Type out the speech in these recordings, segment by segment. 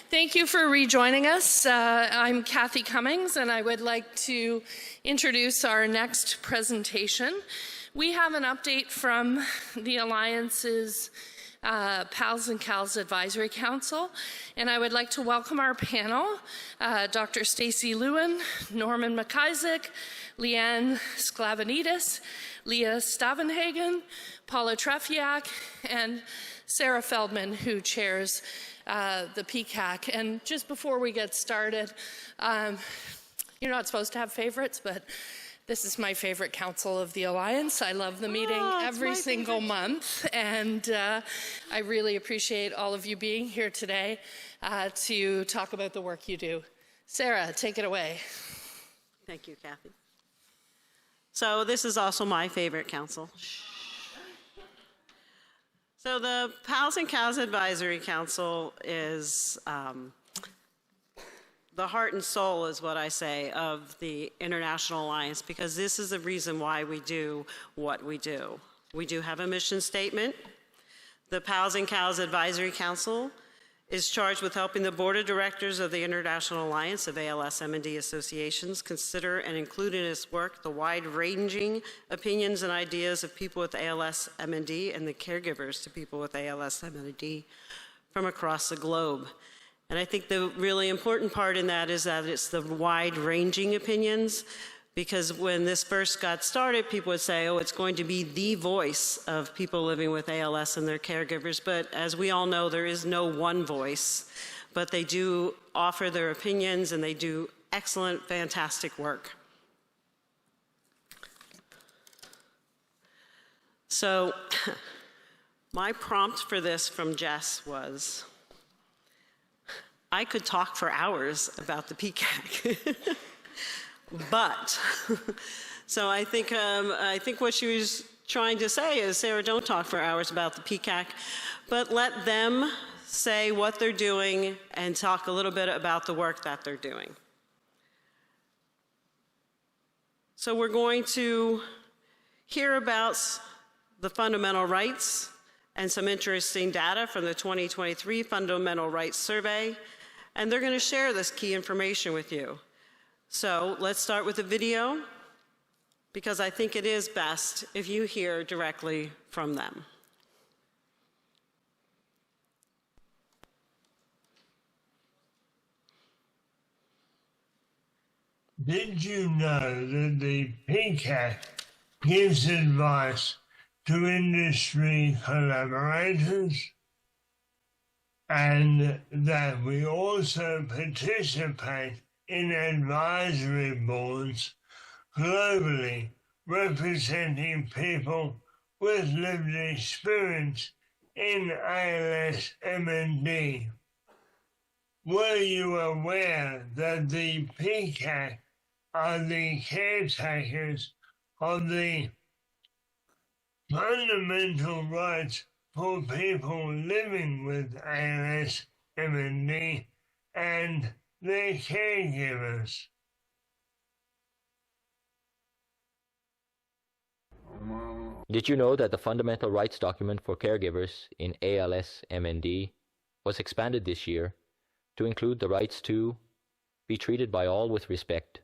Thank you for rejoining us. I'm Kathy Cummings, and I would like to introduce our next presentation. We have an update from the Alliance's Pals and Cals Advisory Council, and I would like to welcome our panel, Dr. Stacey Lewin, Norman McIsaac, Leanne Sklavenitis, Leah Stavenhagen, Paula Trefiak, and Sarah Feldman, who chairs the PCAC. And just before we get started, you're not supposed to have favorites, but this is my favorite council of the Alliance. I love the meeting every single month, and I really appreciate all of you being here today to talk about the work you do. Sarah, take it away. Thank you, Kathy. So this is also my favorite council. So the Pals and Cows Advisory Council is the heart and soul, is what I say, of the International Alliance, because this is the reason why we do what we do. We do have a mission statement. The Pals and Cows Advisory Council is charged with helping the Board of Directors of the International Alliance of ALS-MND Associations consider and include in its work the wide-ranging opinions and ideas of people with ALS-MND and the caregivers to people with ALS-MND from across the globe. And I think the really important part in that is that it's the wide-ranging opinions, because when this first got started, people would say, oh, it's going to be the voice of people living with ALS and their caregivers. But as we all know, there is no one voice. But they do offer their opinions, and they do excellent, fantastic work. So my prompt for this from Jess was, I could talk for hours about the PCAC. But, so I think what she was trying to say is, Sarah, don't talk for hours about the PCAC, but let them say what they're doing and talk a little bit about the work that they're doing. So we're going to hear about the fundamental rights and some interesting data from the 2023 Fundamental Rights Survey, and they're going to share this key information with you. So let's start with the video, because I think it is best if you hear directly from them. Did you know that the PCAC gives advice to industry collaborators, and that we also participate in advisory boards globally representing people with lived experience in ALS-MND? Were you aware that the PCAC are the caretakers of the fundamental rights for people living with ALS-MND and their caregivers? Did you know that the Fundamental Rights Document for Caregivers in ALS-MND was expanded this year to include the rights to be treated by all with respect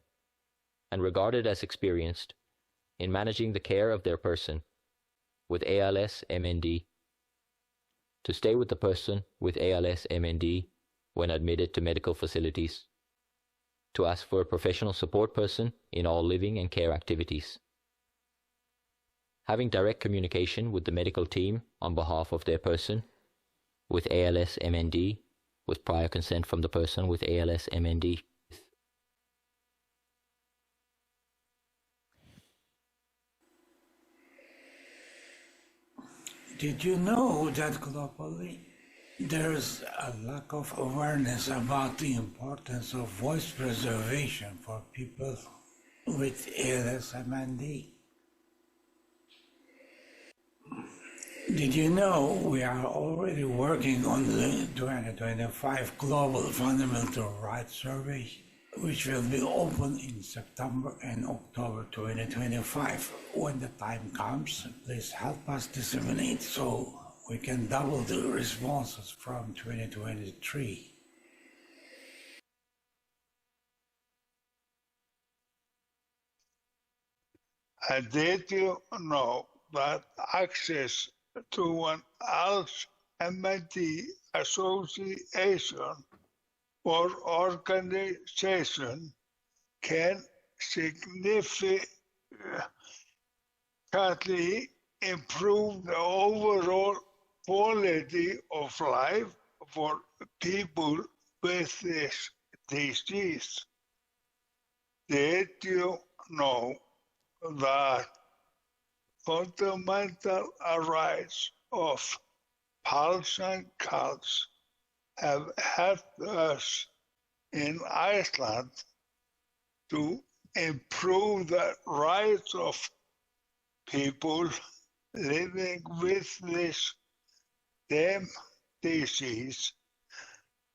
and regarded as experienced in managing the care of their person with ALS-MND, to stay with the person with ALS-MND when admitted to medical facilities, to ask for a professional support person in all living and care activities, having direct communication with the medical team on behalf of their person with ALS-MND with prior consent from the person with ALS-MND. Did you know that globally there's a lack of awareness about the importance of voice preservation for people with ALS-MND? Did you know we are already working on the 2025 Global Fundamental Rights Survey, which will be open in September and October 2025. When the time comes, please help us disseminate so we can double the responses from 2023. And did you know that access to an LMD association or organization can significantly improve the overall quality of life for people with this disease? Did you know that fundamental rights of pals and cats have helped us in Iceland to improve the rights of people living with this damn disease,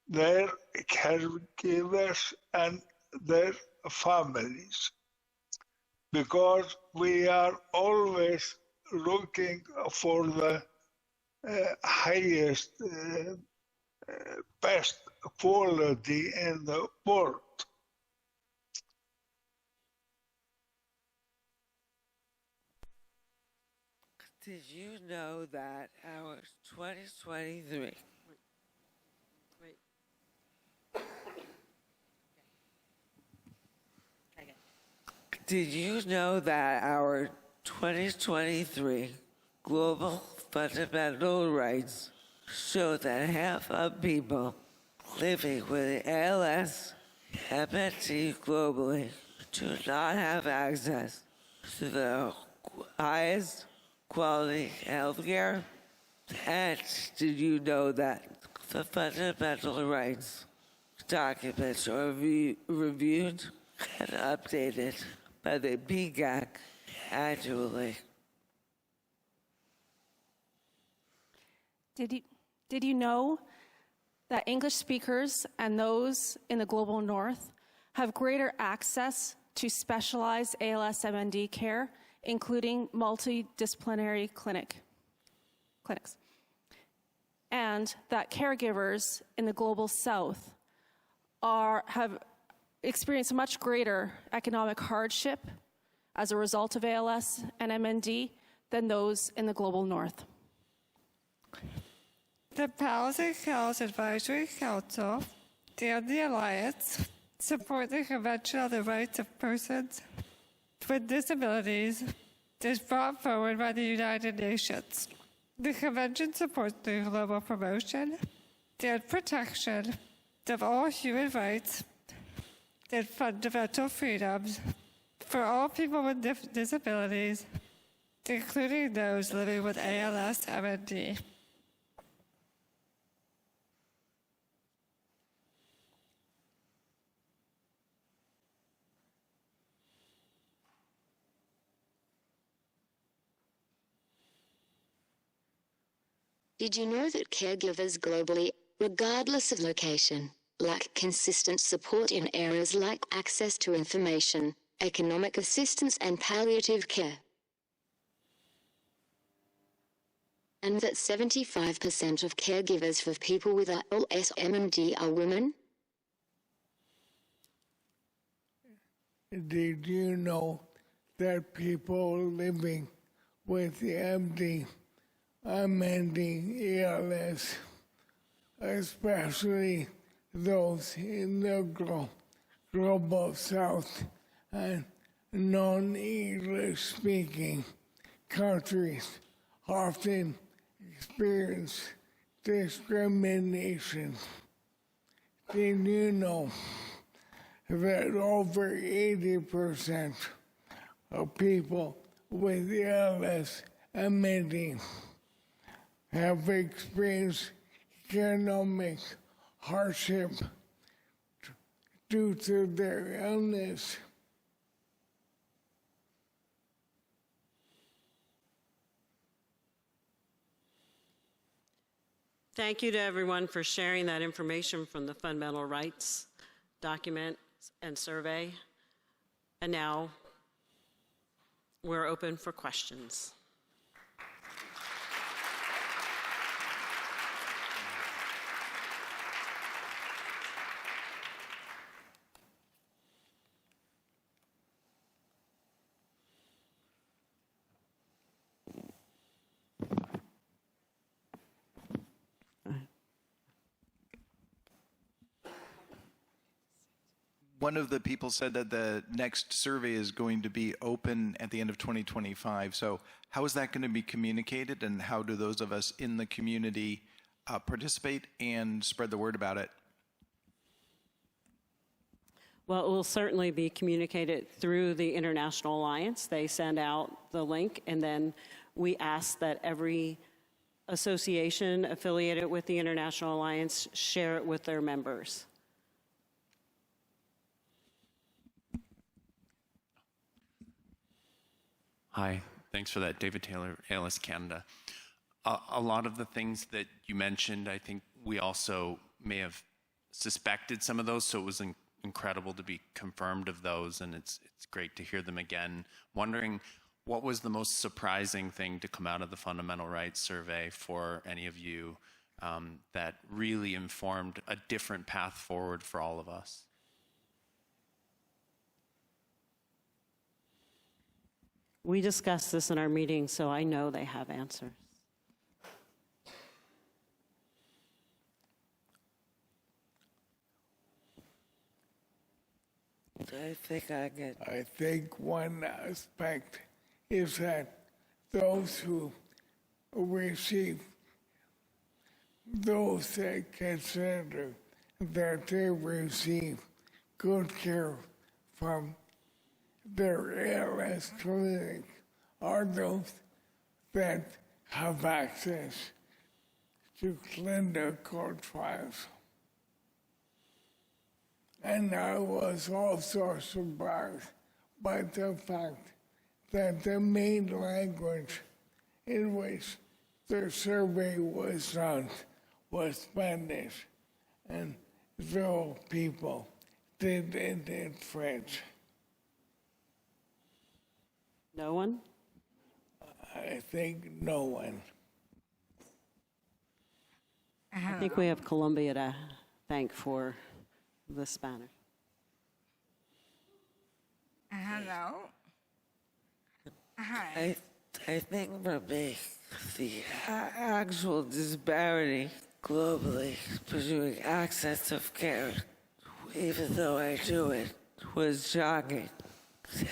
their caregivers, and their families? Because we are always looking for the highest, best quality in the world. Did you know that our 2023 Wait. Did you know that our 2023 global fundamental rights show that half of people living with ALS, MND globally do not have access to the highest quality healthcare? And did you know that the fundamental rights documents are reviewed and updated by the PCAC annually? Did you know that English speakers and those in the global north have greater access to specialized ALS-MND care, including multidisciplinary clinics? And that caregivers in the global south have experienced much greater economic hardship as a result of ALS and MND than those in the global north. The PALS and CALS Advisory Council and the Alliance support the Convention on the Rights of Persons with Disabilities is brought forward by the United Nations. The Convention supports the global promotion and protection of all human rights and fundamental freedoms for all people with disabilities, including those living with ALS-MND. Did you know that caregivers globally, regardless of location, lack consistent support in areas like access to information, economic assistance and palliative care? And that 75% of caregivers for people with ALS-MND are women? Did you know that people living with the MD, ALS, especially those in the global south and non-English speaking countries, often experience discrimination? Did you know that over 80% of people with ALS and MND have experienced economic hardship due to their illness? Thank you to everyone for sharing that information from the Fundamental Rights document and survey. And now we're open for questions. one of the people said that the next survey is going to be open at the end of 2025. So how is that going to be communicated, and how do those of us in the community participate and spread the word about it? Well, it will certainly be communicated through the International Alliance. They send out the link, and then we ask that every association affiliated with the International Alliance share it with their members. Hi, thanks for that. David Taylor, ALS Canada. A lot of the things that you mentioned, I think we also may have suspected some of those, so it was incredible to be confirmed of those, and it's great to hear them again. Wondering, what was the most surprising thing to come out of the Fundamental Rights Survey for any of you that really informed a different path forward for all of us? We discussed this in our meeting, so I know they have answers. I think one aspect is that those who receive, those that consider that they receive good care from their ALS clinic are those that have access to clinical trials. And I was also surprised by the fact that the main language in which the survey was done was Spanish, and zero people did it in French. No one? I think no one. I think we have Colombia to thank for the Spanish. Hello. Hi. I think for me, the actual disparity globally between access of care, even though I do it, was shocking.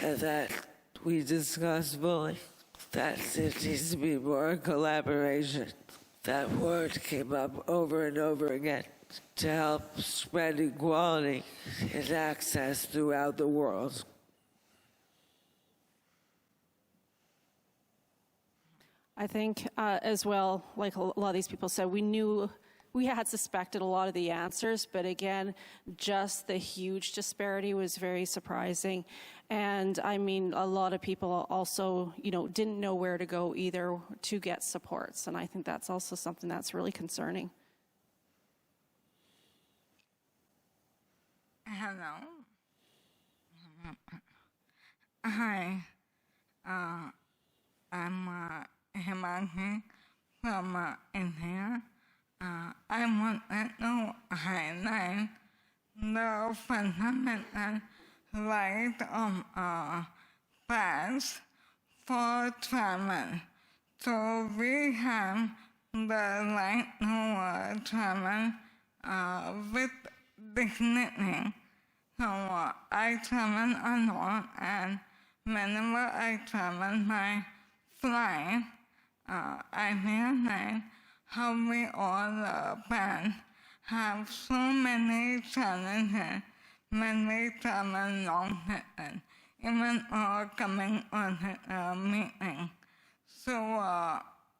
And that we discussed fully that there needs to be more collaboration. That word came up over and over again to help spread equality and access throughout the world. I think as well, like a lot of these people said, we had suspected a lot of the answers, but again, just the huge disparity was very surprising. And I mean, a lot of people also, didn't know where to go either to get supports. And I think that's also something that's really concerning. Hello. Hi. I'm Himangi from India. I want to highlight the fundamental right of pass for travel. So we have the right to travel with dignity. So I travel a lot, and whenever I travel by flight, I realize how we all have so many challenges when we travel long distance, even coming on a meeting. So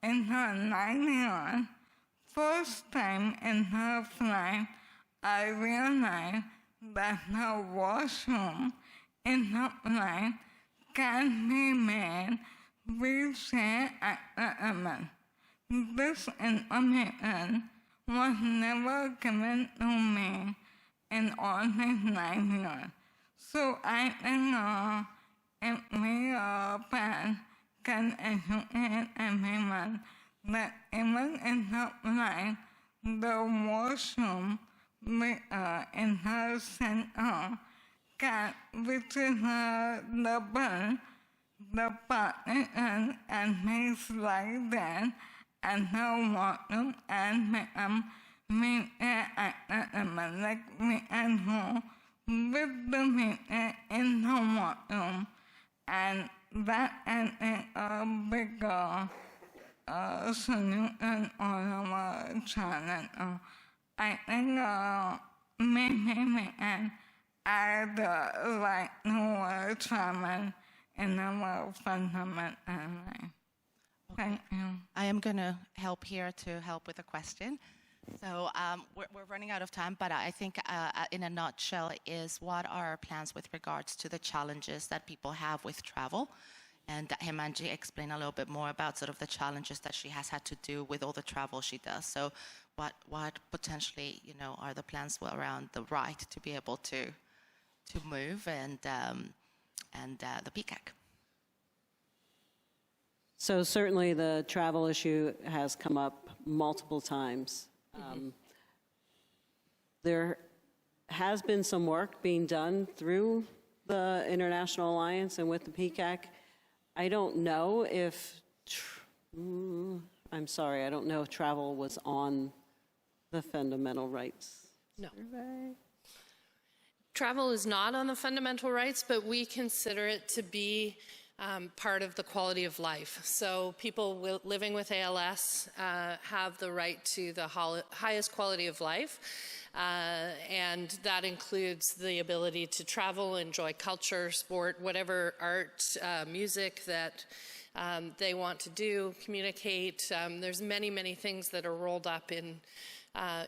in her 9 years, first time in her flight, I realized that the washroom in the flight can be made wheelchair accessible. This information was never given to me in all these 9 years. So I think if we can educate everyone that even in the flight, the washroom in her center which is the button, the partition, and make slide that, and the water, and make me like we can go with the patient in the washroom, and that is a bigger solution on our challenge. I think maybe and add the right to travel in our fundamental way. Thank you. I am going to help here to help with a question. So we're running out of time, but I think in a nutshell is what are our plans with regards to the challenges that people have with travel? And Himanji explained a little bit more about sort of the challenges that she has had to do with all the travel she does. So what potentially, are the plans around the right to be able to move and the PCAC? So certainly the travel issue has come up multiple times. There has been some work being done through the International Alliance and with the PCAC. I don't know if, I'm sorry, I don't know if travel was on the fundamental rights survey. Travel is not on the fundamental rights, but we consider it to be part of the quality of life. So people living with ALS have the right to the highest quality of life, and that includes the ability to travel, enjoy culture, sport, whatever art, music that they want to do, communicate. There's many, many things that are rolled up in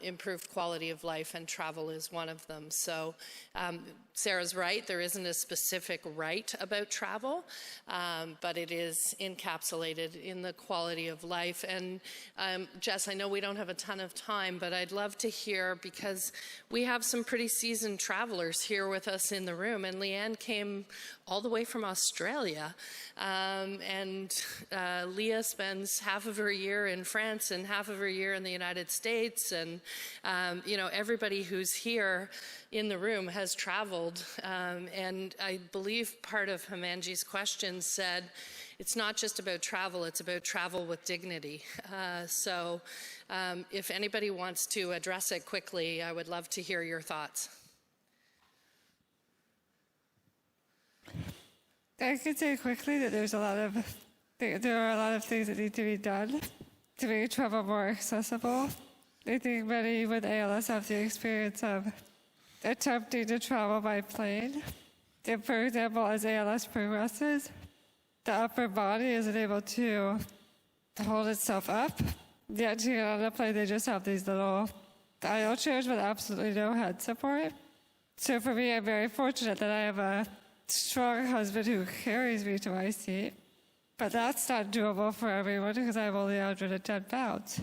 improved quality of life, and travel is one of them. So Sarah's right, there isn't a specific right about travel, but it is encapsulated in the quality of life. And Jess, I know we don't have a ton of time, but I'd love to hear, because we have some pretty seasoned travelers here with us in the room, and Leanne came all the way from Australia, and Leah spends half of her year in France and half of her year in the United States, and everybody who's here in the room has traveled, and I believe part of Himanji's question said it's not just about travel, it's about travel with dignity. So if anybody wants to address it quickly, I would love to hear your thoughts. I could say quickly that there are a lot of things that need to be done to make travel more accessible. I think many with ALS have the experience of attempting to travel by plane. And for example, as ALS progresses, the upper body isn't able to hold itself up. Yet to get on a plane, they just have these little aisle chairs with absolutely no head support. So for me, I'm very fortunate that I have a strong husband who carries me to my seat. But that's not doable for everyone because I'm only 110 pounds.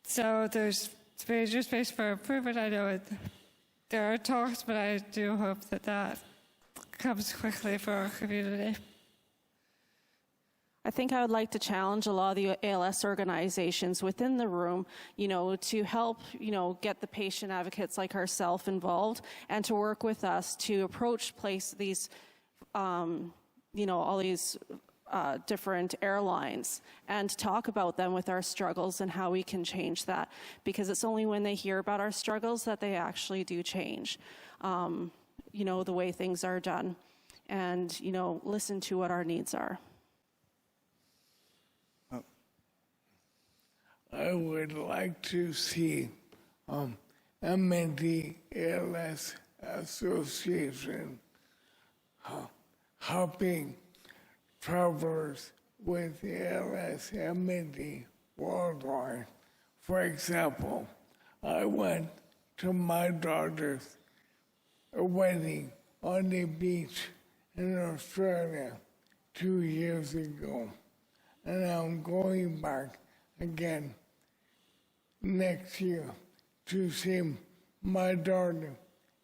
So there's major space for improvement. I know there are talks, but I do hope that that comes quickly for our community. I think I would like to challenge a lot of the ALS organizations within the room, to help, get the patient advocates like ourselves involved and to work with us to approach these, all these different airlines and talk about them with our struggles and how we can change that. Because it's only when they hear about our struggles that they actually do change, the way things are done and, listen to what our needs are. I would like to see MND ALS Association helping travelers with ALS MND worldwide. For example, I went to my daughter's wedding on the beach in Australia 2 years ago, and I'm going back again next year to see my daughter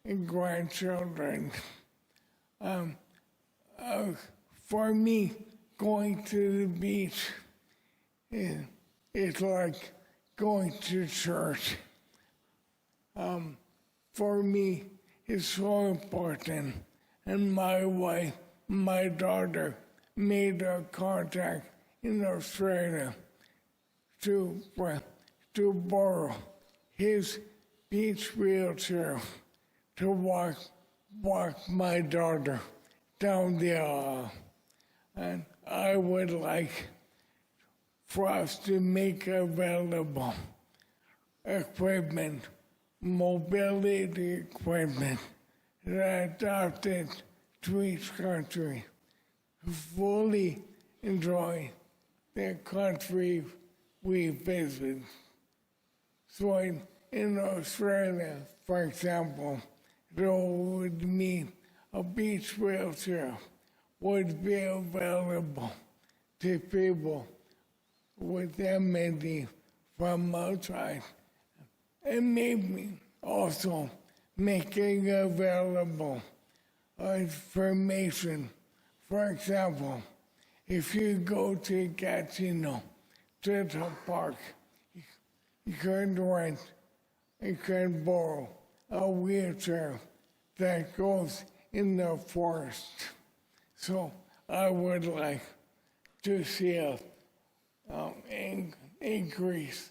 and grandchildren. For me, going to the beach is like going to church. For me, it's so important. And my wife, my daughter, made a contact in Australia to borrow his beach wheelchair to walk walk my daughter down the aisle. And I would like for us to make available equipment, mobility equipment that adapted to each country, fully enjoy the country we visit. So in Australia, for example, there would mean a beach wheelchair would be available to people with MND from outside. And maybe also making available information. For example, if you go to Gatineau, to the park, you can rent, you can borrow a wheelchair that goes in the forest. So I would like to see us increase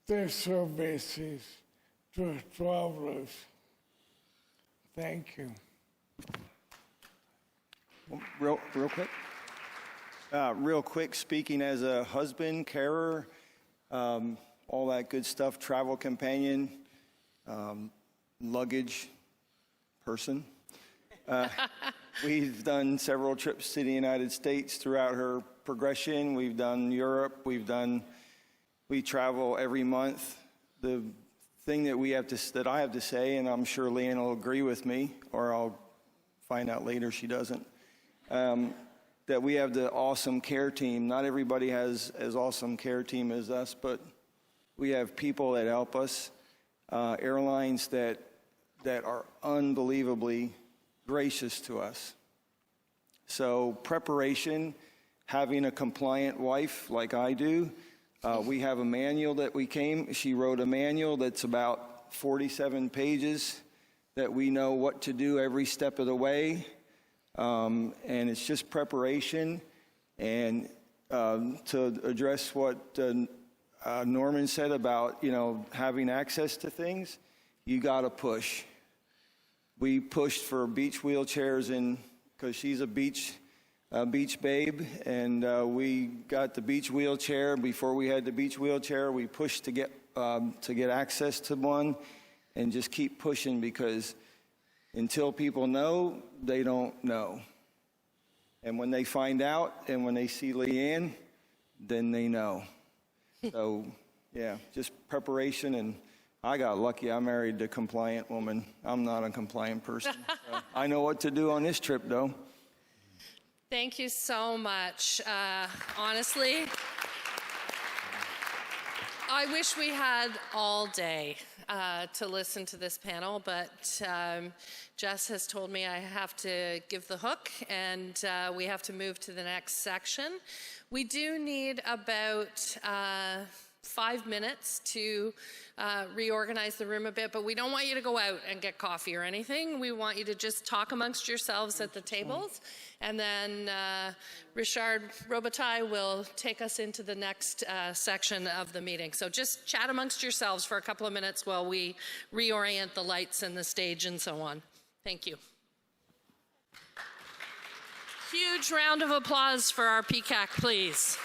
their services to travelers. Thank you. Real quick. Real quick, speaking as a husband, carer, all that good stuff, travel companion, luggage person. We've done several trips to the United States throughout her progression. We've done Europe. We travel every month. The thing that I have to say, and I'm sure Leanne will agree with me, or I'll find out later she doesn't, that we have the awesome care team. Not everybody has as awesome care team as us, but we have people that help us, airlines that are unbelievably gracious to us. So preparation, having a compliant wife like I do, we have a manual she wrote a manual that's about 47 pages that we know what to do every step of the way. And it's just preparation. And to address what Norman said about, having access to things, you got to push. We pushed for beach wheelchairs because she's a beach babe, and we got the beach wheelchair. Before we had the beach wheelchair, we pushed to get access to one, and just keep pushing, because until people know, they don't know. And when they find out, and when they see Leanne, then they know. So, yeah, just preparation. And I got lucky. I married a compliant woman. I'm not a compliant person. So I know what to do on this trip, though. Thank you so much. Honestly, I wish we had all day to listen to this panel, but Jess has told me I have to give the hook, and we have to move to the next section. We do need about 5 minutes to reorganize the room a bit, but we don't want you to go out and get coffee or anything. We want you to just talk amongst yourselves at the tables, and then Richard Robitaille will take us into the next section of the meeting. So just chat amongst yourselves for a couple of minutes while we reorient the lights and the stage and so on. Thank you. Huge round of applause for our PCAC, please.